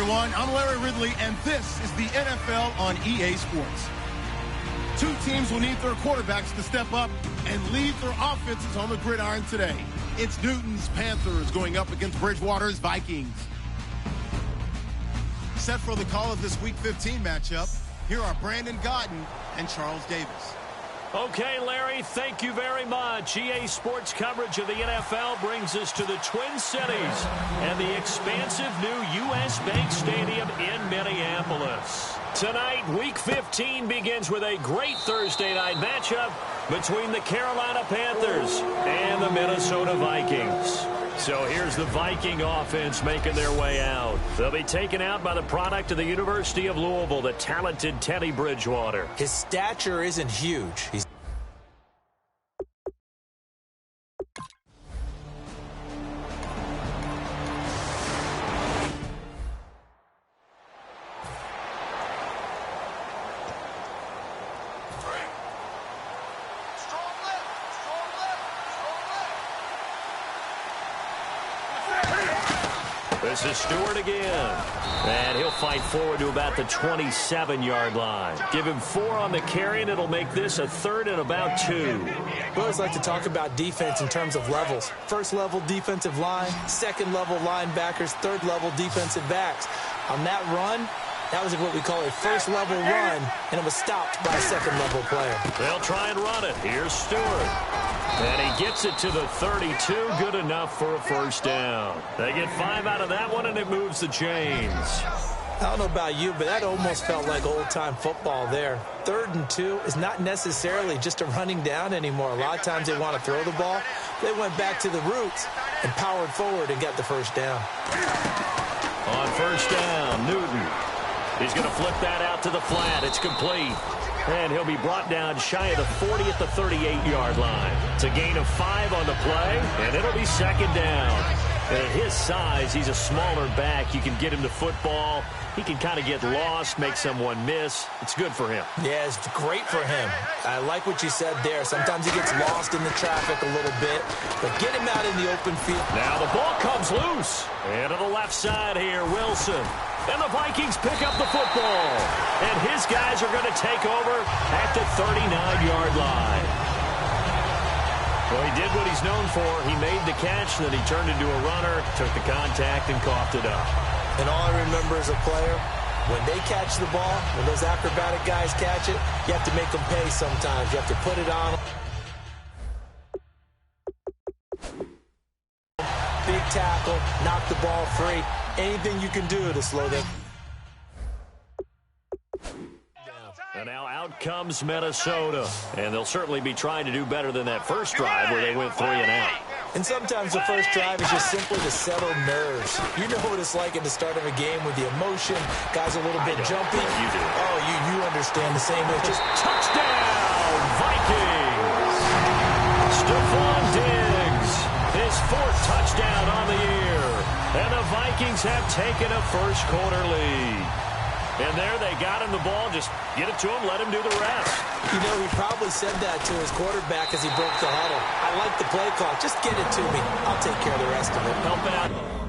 everyone. I'm Larry Ridley, and this is the NFL on EA Sports. Two teams will need their quarterbacks to step up and lead their offenses on the gridiron today. It's Newton's Panthers going up against Bridgewater's Vikings. Set for the call of this Week 15 matchup, here are Brandon Gaudin and Charles Davis. Okay, Larry, thank you very much. EA Sports coverage of the NFL brings us to the Twin Cities and the expansive new U.S. Bank Stadium in Minneapolis. Tonight, Week 15 begins with a great Thursday night matchup between the Carolina Panthers and the Minnesota Vikings. So here's the Viking offense making their way out. They'll be taken out by the product of the University of Louisville, the talented Teddy Bridgewater. His stature isn't huge. He's This is Stewart again. And he'll fight forward to about the 27-yard line. Give him 4 on the carry, and it'll make this a 3rd and about 2. We always like to talk about defense in terms of levels. First-level defensive line, second-level linebackers, third-level defensive backs. On that run, that was what we call a first-level run, and it was stopped by a second-level player. They'll try and run it. Here's Stewart. And he gets it to the 32, good enough for a first down. They get 5 out of that one, and it moves the chains. I don't know about you, but that almost felt like old-time football there. 3rd and 2 is not necessarily just a running down anymore. A lot of times they want to throw the ball. They went back to the roots and powered forward and got the first down. On first down, Newton. He's going to flip that out to the flat. It's complete. And he'll be brought down shy of the 40 at the 38-yard line. It's a gain of 5 on the play, and it'll be second down. At his size, he's a smaller back. You can get him the football. He can kind of get lost, make someone miss. It's good for him. Yeah, it's great for him. I like what you said there. Sometimes he gets lost in the traffic a little bit, but get him out in the open field. Now the ball comes loose. And to the left side here, Wilson. And the Vikings pick up the football. And his guys are going to take over at the 39-yard line. Well, he did what he's known for. He made the catch, then he turned into a runner, took the contact, and coughed it up. And all I remember as a player, when they catch the ball, when those acrobatic guys catch it, you have to make them pay sometimes. You have to put it on. Big tackle, knock the ball free. Anything you can do to slow them. And now out comes Minnesota. And they'll certainly be trying to do better than that first drive where they went 3 and out. And sometimes the first drive is just simply to settle nerves. You know what it's like at the start of a game with the emotion. Guys a little bit jumpy. You do. Oh, you understand the same way. Just touchdown, Vikings. Stephon Diggs, his 4th touchdown on the year. And the Vikings have taken a first-quarter lead. And there they got him the ball. Just get it to him, let him do the rest. You know, he probably said that to his quarterback as he broke the huddle. I like the play call. Just get it to me. I'll take care of the rest of it. Help out.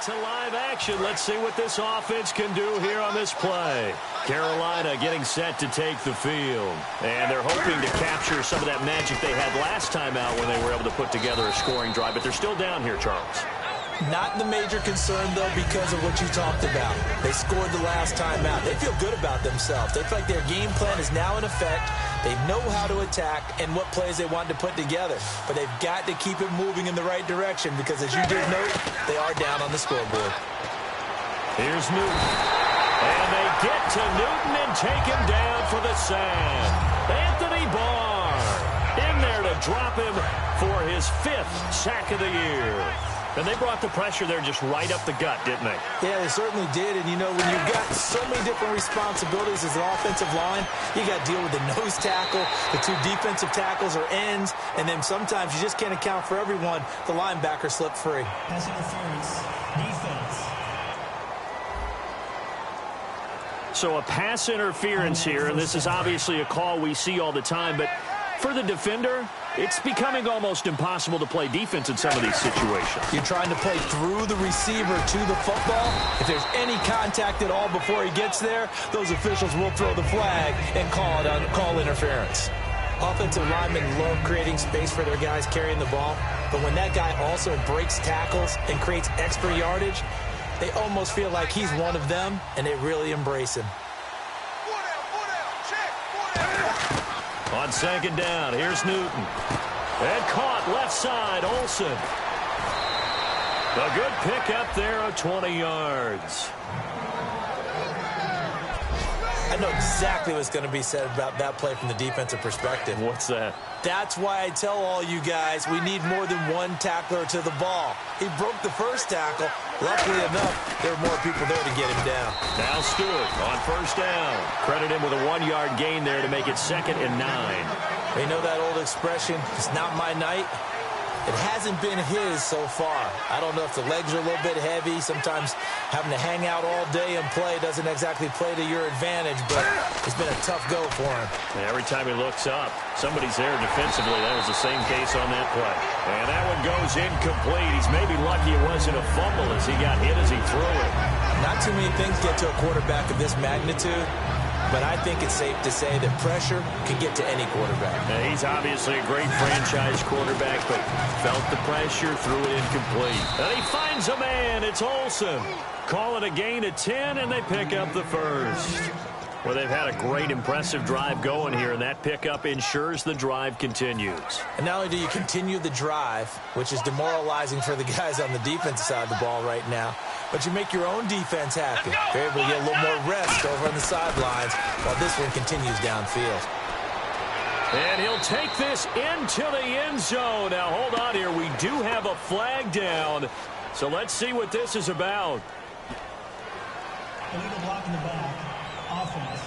To live action. Let's see what this offense can do here on this play. Carolina getting set to take the field. And they're hoping to capture some of that magic they had last time out when they were able to put together a scoring drive. But they're still down here, Charles. Not the major concern, though, because of what you talked about. They scored the last time out. They feel good about themselves. They feel like their game plan is now in effect. They know how to attack and what plays they want to put together. But they've got to keep it moving in the right direction because, as you did note, they are down on the scoreboard. Here's Newton. And they get to Newton and take him down for the sack. Anthony Barr in there to drop him for his 5th sack of the year. And they brought the pressure there just right up the gut, didn't they? Yeah, they certainly did. And, you know, when you've got so many different responsibilities as an offensive line, you got to deal with the nose tackle, the 2 defensive tackles or ends, and then sometimes you just can't account for everyone. The linebacker slipped free. Pass interference, defense. So a pass interference here, and this is obviously a call we see all the time, but for the defender, it's becoming almost impossible to play defense in some of these situations. You're trying to play through the receiver to the football. If there's any contact at all before he gets there, those officials will throw the flag and call interference. Offensive linemen love creating space for their guys carrying the ball, but when that guy also breaks tackles and creates extra yardage, they almost feel like he's one of them, and they really embrace him. On 2nd down, here's Newton. And caught left side, Olsen. A good pickup there of 20 yards. I know exactly what's going to be said about that play from the defensive perspective. What's that? That's why I tell all you guys we need more than one tackler to the ball. He broke the first tackle. Luckily enough, there were more people there to get him down. Now Stewart on 1st down. Credit him with a 1-yard gain there to make it 2nd and 9. You know that old expression, it's not my night? It hasn't been his so far. I don't know if the legs are a little bit heavy. Sometimes having to hang out all day and play doesn't exactly play to your advantage, but it's been a tough go for him. And every time he looks up, somebody's there defensively. That was the same case on that play. And that one goes incomplete. He's maybe lucky it wasn't a fumble as he got hit as he threw it. Not too many things get to a quarterback of this magnitude, but I think it's safe to say that pressure can get to any quarterback. Now, he's obviously a great franchise quarterback, but felt the pressure, threw it incomplete. And he finds a man. It's Olsen. Call it a gain of 10, and they pick up the first. Well, they've had a great, impressive drive going here, and that pickup ensures the drive continues. And not only do you continue the drive, which is demoralizing for the guys on the defensive side of the ball right now, but you make your own defense happy. They're able to get a little more rest over on the sidelines while this one continues downfield. And he'll take this into the end zone. Now, hold on here. We do have a flag down, so let's see what this is about. Illegal block in the back. Offense.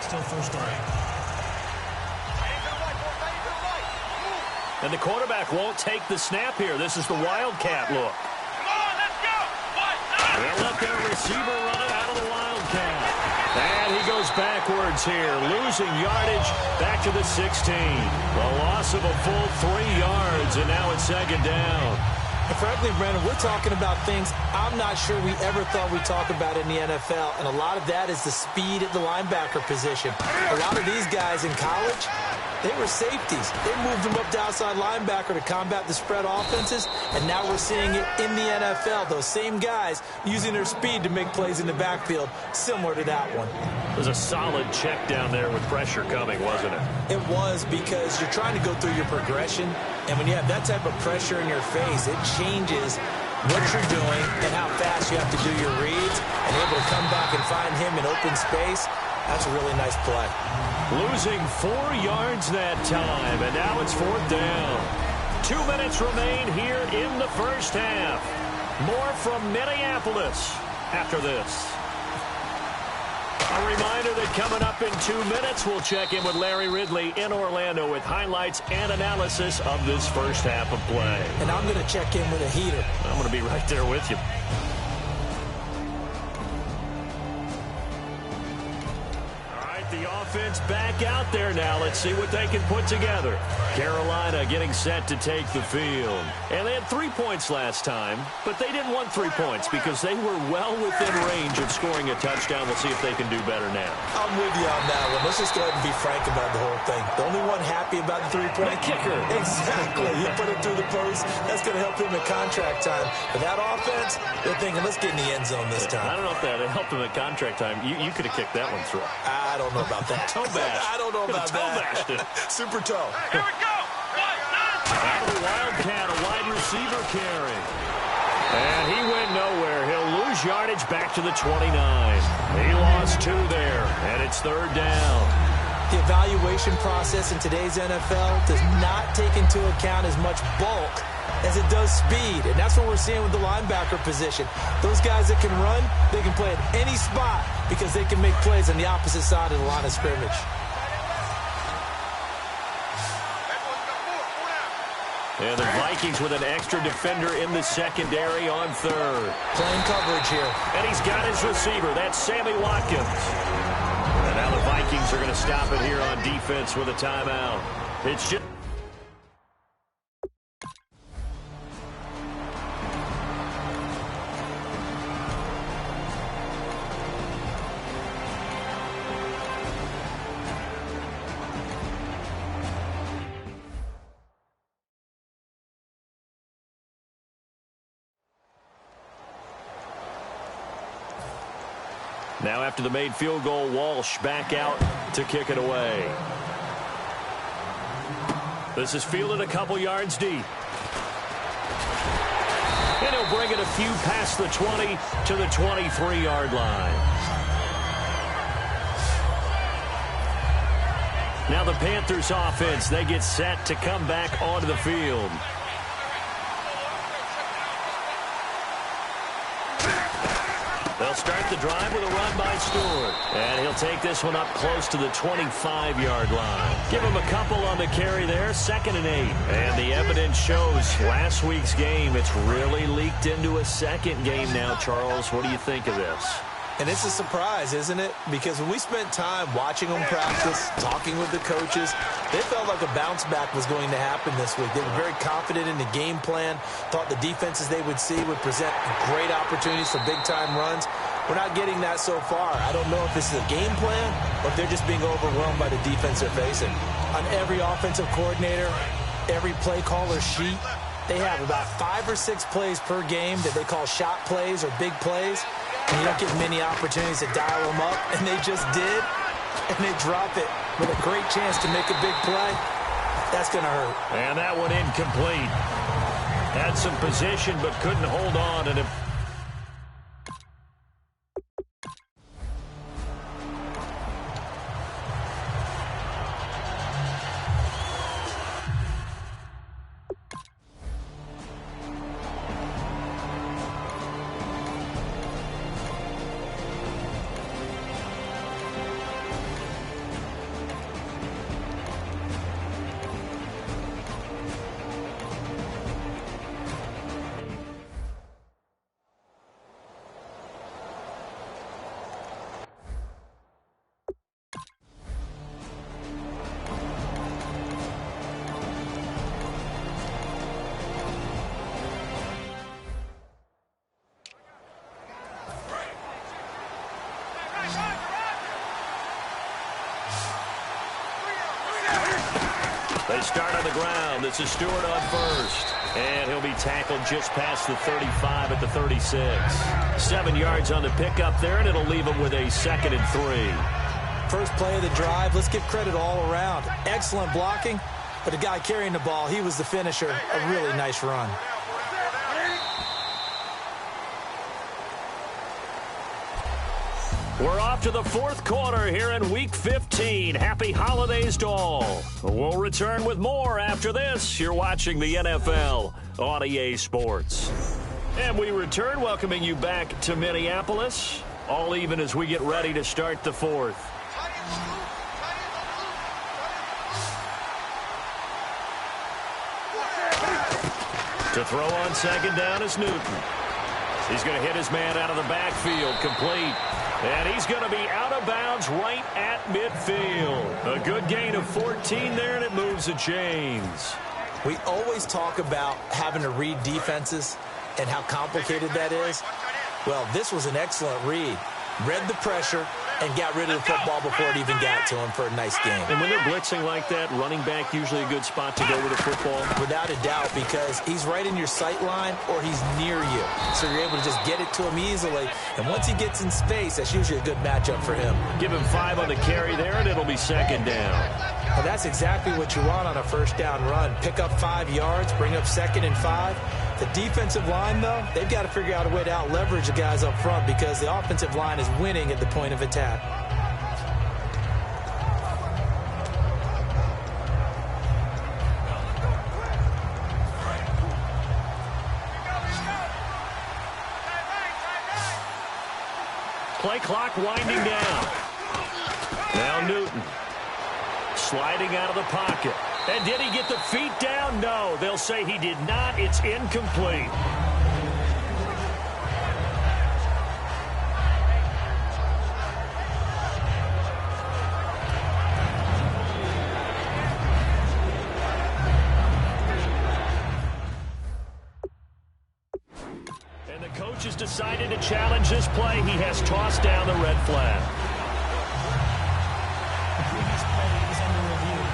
Still 1st down. And the quarterback won't take the snap here. This is the Wildcat look. Come on, let's go. They'll let their receiver run it out of the Wildcat. And he goes backwards here, losing yardage back to the 16. The loss of a full 3 yards, and now it's 2nd down. And frankly, Brandon, we're talking about things I'm not sure we ever thought we'd talk about in the NFL, and a lot of that is the speed at the linebacker position. A lot of these guys in college, they were safeties. They moved them up to outside linebacker to combat the spread offenses, and now we're seeing it in the NFL. Those same guys using their speed to make plays in the backfield, similar to that one. It was a solid check down there with pressure coming, wasn't it? It was, because you're trying to go through your progression, and when you have that type of pressure in your face, it changes what you're doing and how fast you have to do your reads, and able to come back and find him in open space. That's a really nice play. Losing 4 yards that time, and now it's 4th down. 2 minutes remain here in the first half. More from Minneapolis after this. A reminder that coming up in 2 minutes, we'll check in with Larry Ridley in Orlando with highlights and analysis of this first half of play. And I'm going to check in with a heater. I'm going to be right there with you. The offense back out there now. Let's see what they can put together. Carolina getting set to take the field. And they had 3 points last time, but they didn't want 3 points because they were well within range of scoring a touchdown. We'll see if they can do better now. I'm with you on that one. Let's just go ahead and be frank about the whole thing. The only one happy about the 3-point kicker. Exactly. He put it through the post. That's going to help him at contract time. But that offense, they're thinking, let's get in the end zone this time. I don't know if that helped him at contract time. You could have kicked that one through. I don't know about that. Toe bash. I don't know about that. Super toe. Here we go. Out of the Wildcat, a wide receiver carry. And he went nowhere. He'll lose his yardage back to the 29. He lost 2 there, and it's 3rd down. The evaluation process in today's NFL does not take into account as much bulk as it does speed, and that's what we're seeing with the linebacker position. Those guys that can run, they can play at any spot because they can make plays on the opposite side of the line of scrimmage. And the Vikings with an extra defender in the secondary on 3rd. Playing coverage here. And he's got his receiver. That's Sammy Watkins. And now the Vikings are going to stop it here on defense with a timeout. It's just... Now after the made field goal, Walsh back out to kick it away. This is fielded a couple yards deep. And he'll bring it a few past the 20 to the 23-yard line. Now the Panthers offense, they get set to come back onto the field. They'll start the drive with a run by Stewart. And he'll take this one up close to the 25-yard line. Give him a couple on the carry there, 2nd and 8. And the evidence shows last week's game, it's really leaked into a second game now, Charles. What do you think of this? And it's a surprise, isn't it? Because when we spent time watching them practice, talking with the coaches, they felt like a bounce back was going to happen this week. They were very confident in the game plan, thought the defenses they would see would present great opportunities for big-time runs. We're not getting that so far. I don't know if this is a game plan or if they're just being overwhelmed by the defense they're facing. On every offensive coordinator, every play caller sheet, they have about 5 or 6 plays per game that they call shot plays or big plays. And you don't get many opportunities to dial them up, and they just did, and they drop it with a great chance to make a big play. That's going to hurt. And that one incomplete. Had some position, but couldn't hold on. And they start on the ground. This is Stewart on first. And he'll be tackled just past the 35 at the 36. 7 yards on the pickup there, and it'll leave him with a 2nd and 3. First play of the drive, let's give credit all around. Excellent blocking, but the guy carrying the ball, he was the finisher. A really nice run. We're off to the 4th quarter here in Week 15. Happy holidays to all. We'll return with more after this. You're watching the NFL on EA Sports. And we return, welcoming you back to Minneapolis, all even as we get ready to start the 4th. To throw on 2nd down is Newton. He's going to hit his man out of the backfield, complete. And he's going to be out of bounds right at midfield. A good gain of 14 there, and it moves the chains. We always talk about having to read defenses and how complicated that is. Well, this was an excellent read. Read the pressure and got rid of the football before it even got to him for a nice game. And when they're blitzing like that, running back usually a good spot to go with the football? Without a doubt, because he's right in your sight line or he's near you. So you're able to just get it to him easily. And once he gets in space, that's usually a good matchup for him. Give him 5 on the carry there, and it'll be 2nd down. And that's exactly what you want on a 1st down run. Pick up 5 yards, bring up 2nd and 5. The defensive line, though, they've got to figure out a way to out-leverage the guys up front because the offensive line is winning at the point of attack. Play clock winding down. Now Newton. Sliding out of the pocket. And did he get the feet down? No, they'll say he did not. It's incomplete. And the coach has decided to challenge this play. He has tossed down the red flag. The previous play is under review.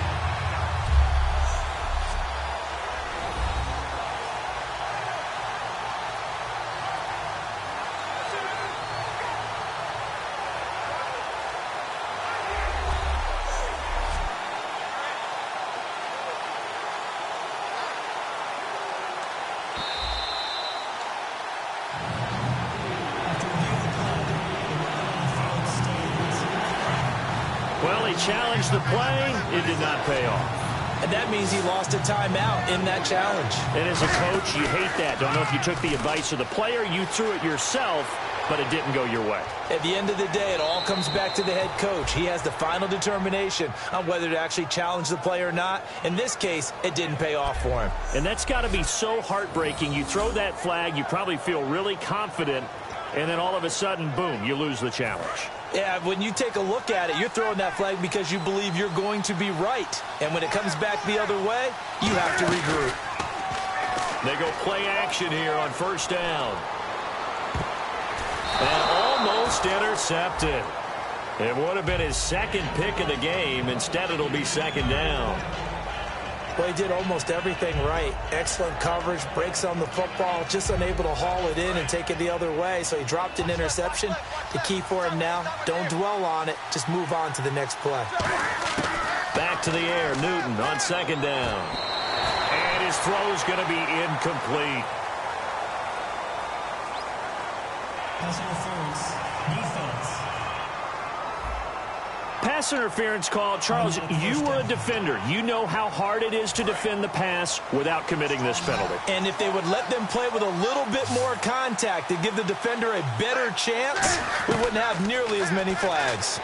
Well, he challenged the play. It did not pay off. And that means he lost a timeout in that challenge. And as a coach, you hate that. Don't know if you took the advice of the player, you threw it yourself, but it didn't go your way. At the end of the day, it all comes back to the head coach. He has the final determination on whether to actually challenge the play or not. In this case, it didn't pay off for him. And that's got to be so heartbreaking. You throw that flag, you probably feel really confident, and then all of a sudden, boom, you lose the challenge. Yeah, when you take a look at it, you're throwing that flag because you believe you're going to be right. And when it comes back the other way, you have to regroup. They go play action here on first down. And almost intercepted. It would have been his second pick of the game. Instead, it'll be second down. Well, he did almost everything right. Excellent coverage, breaks on the football, just unable to haul it in and take it the other way. So he dropped an interception. The key for him now, don't dwell on it. Just move on to the next play. Back to the air, Newton on second down. And his throw's going to be incomplete. Pass interference. Defense. Pass interference call. Charles, you were a defender. You know how hard it is to defend the pass without committing this penalty. And if they would let them play with a little bit more contact to give the defender a better chance, we wouldn't have nearly as many flags.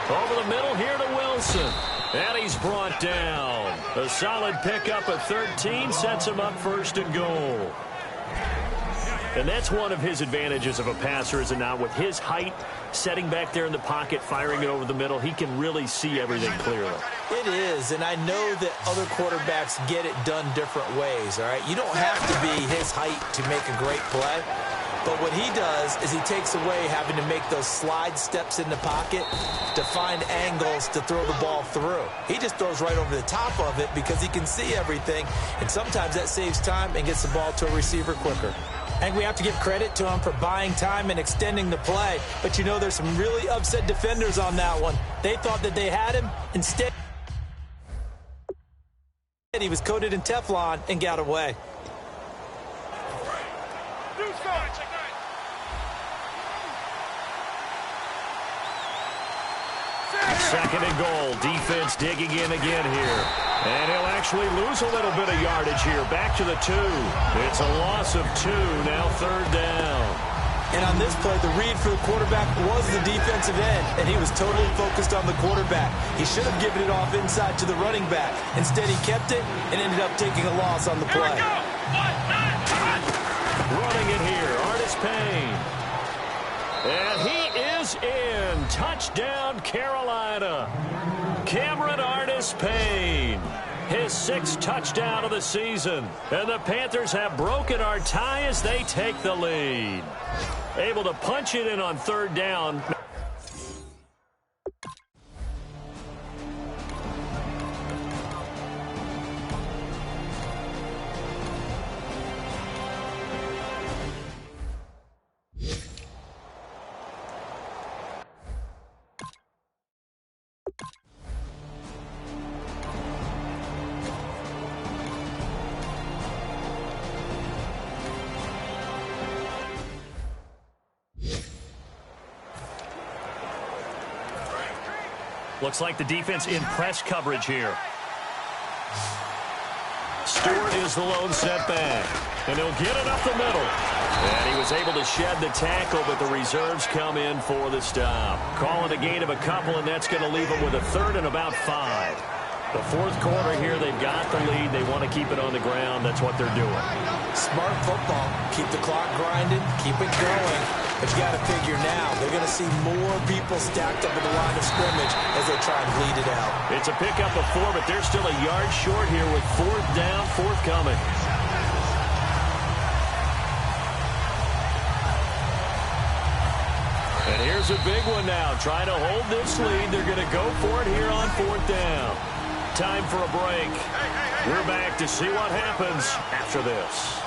Over the middle here to Wilson. And he's brought down. A solid pickup of 13 sets him up first and goal. And that's one of his advantages of a passer, is it not? With his height, setting back there in the pocket, firing it over the middle, he can really see everything clearly. It is, and I know that other quarterbacks get it done different ways, all right? You don't have to be his height to make a great play. But what he does is he takes away having to make those slide steps in the pocket to find angles to throw the ball through. He just throws right over the top of it because he can see everything, and sometimes that saves time and gets the ball to a receiver quicker. I think we have to give credit to him for buying time and extending the play. But, you know, there's some really upset defenders on that one. They thought that they had him. Instead, he was coated in Teflon and got away. Second and goal. Defense digging in again here. And he'll actually lose a little bit of yardage here. Back to the 2. It's a loss of 2. Now third down. And on this play, the read for the quarterback was the defensive end, and he was totally focused on the quarterback. He should have given it off inside to the running back. Instead, he kept it and ended up taking a loss on the play. Running it here, Artis Payne. And he is in. Touchdown, Carolina. Cameron Artis Payne. His 6th touchdown of the season. And the Panthers have broken our tie as they take the lead. Able to punch it in on third down. Looks like the defense in press coverage here. Stewart is the lone setback. And he'll get it up the middle. And he was able to shed the tackle, but the reserves come in for the stop. Call it a gain of a couple, and that's going to leave them with a third and about 5. The fourth quarter here, they've got the lead. They want to keep it on the ground. That's what they're doing. Smart football. Keep the clock grinding. Keep it going. But you got to figure now, they're going to see more people stacked up at the line of scrimmage as they try and bleed it out. It's a pickup of 4, but they're still a yard short here with 4th down, forthcoming. And here's a big one now. Trying to hold this lead. They're going to go for it here on 4th down. Time for a break. We're back to see what happens after this.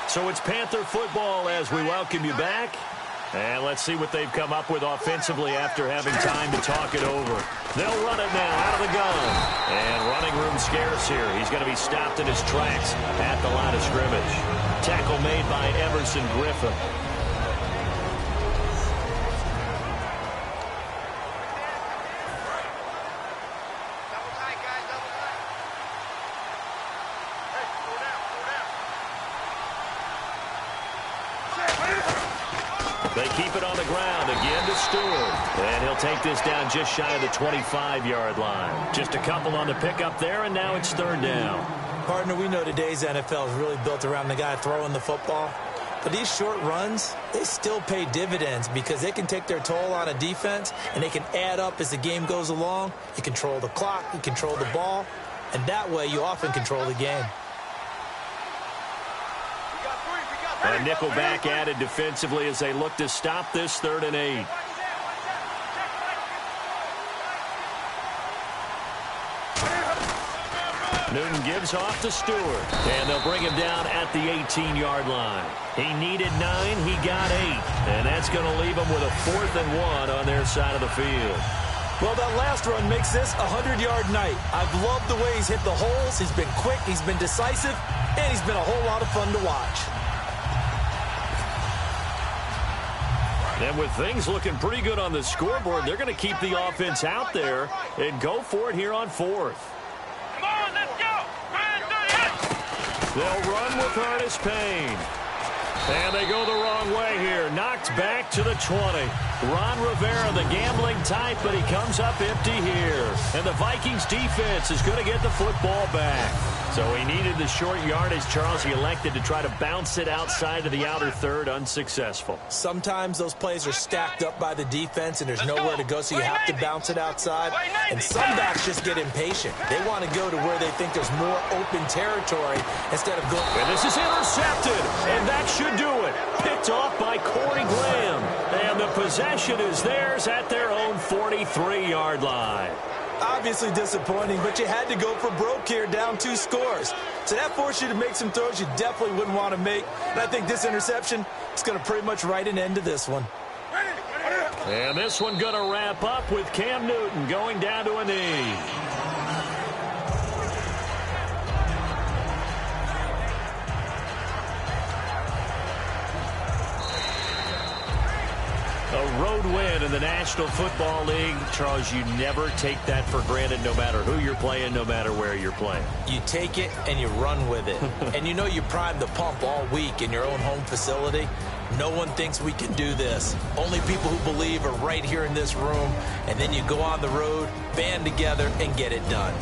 So it's Panther football as we welcome you back. And let's see what they've come up with offensively after having time to talk it over. They'll run it now out of the gun. And running room scarce here. He's going to be stopped in his tracks at the line of scrimmage. Tackle made by Everson Griffin. They keep it on the ground again to Stewart. And he'll take this down just shy of the 25-yard line. Just a couple on the pickup there, and now it's 3rd down. Partner, we know today's NFL is really built around the guy throwing the football. But these short runs, they still pay dividends because they can take their toll on a defense, and they can add up as the game goes along. You control the clock, you control the ball, and that way you often control the game. A nickelback added defensively as they look to stop this 3rd and 8. Newton gives off to Stewart. And they'll bring him down at the 18-yard line. He needed 9. He got 8. And that's going to leave him with a 4th and 1 on their side of the field. Well, that last run makes this a 100-yard night. I've loved the way he's hit the holes. He's been quick. He's been decisive. And he's been a whole lot of fun to watch. And with things looking pretty good on the scoreboard, they're going to keep the offense out there and go for it here on 4th. Come on, let's go. They'll run with Ernest Payne. And they go the wrong way here. Knocked back to the 20. Ron Rivera, the gambling type, but he comes up empty here. And the Vikings defense is going to get the football back. So he needed the short yardage, Charles. He elected to try to bounce it outside of the outer third, unsuccessful. Sometimes those plays are stacked up by the defense and there's nowhere to go, so you have to bounce it outside. And some backs just get impatient. They want to go to where they think there's more open territory instead of going. And this is intercepted, and that should do it. Picked off by Corey Graham. And the possession is theirs at their own 43-yard line. Obviously disappointing, but you had to go for broke here, down 2 scores. So that forced you to make some throws you definitely wouldn't want to make. And I think this interception is going to pretty much write an end to this one. And this one going to wrap up with Cam Newton going down to a knee. A road win in the National Football League. Charles, you never take that for granted no matter who you're playing, no matter where you're playing. You take it and you run with it. And you know you primed the pump all week in your own home facility. No one thinks we can do this. Only people who believe are right here in this room. And then you go on the road, band together, and get it done.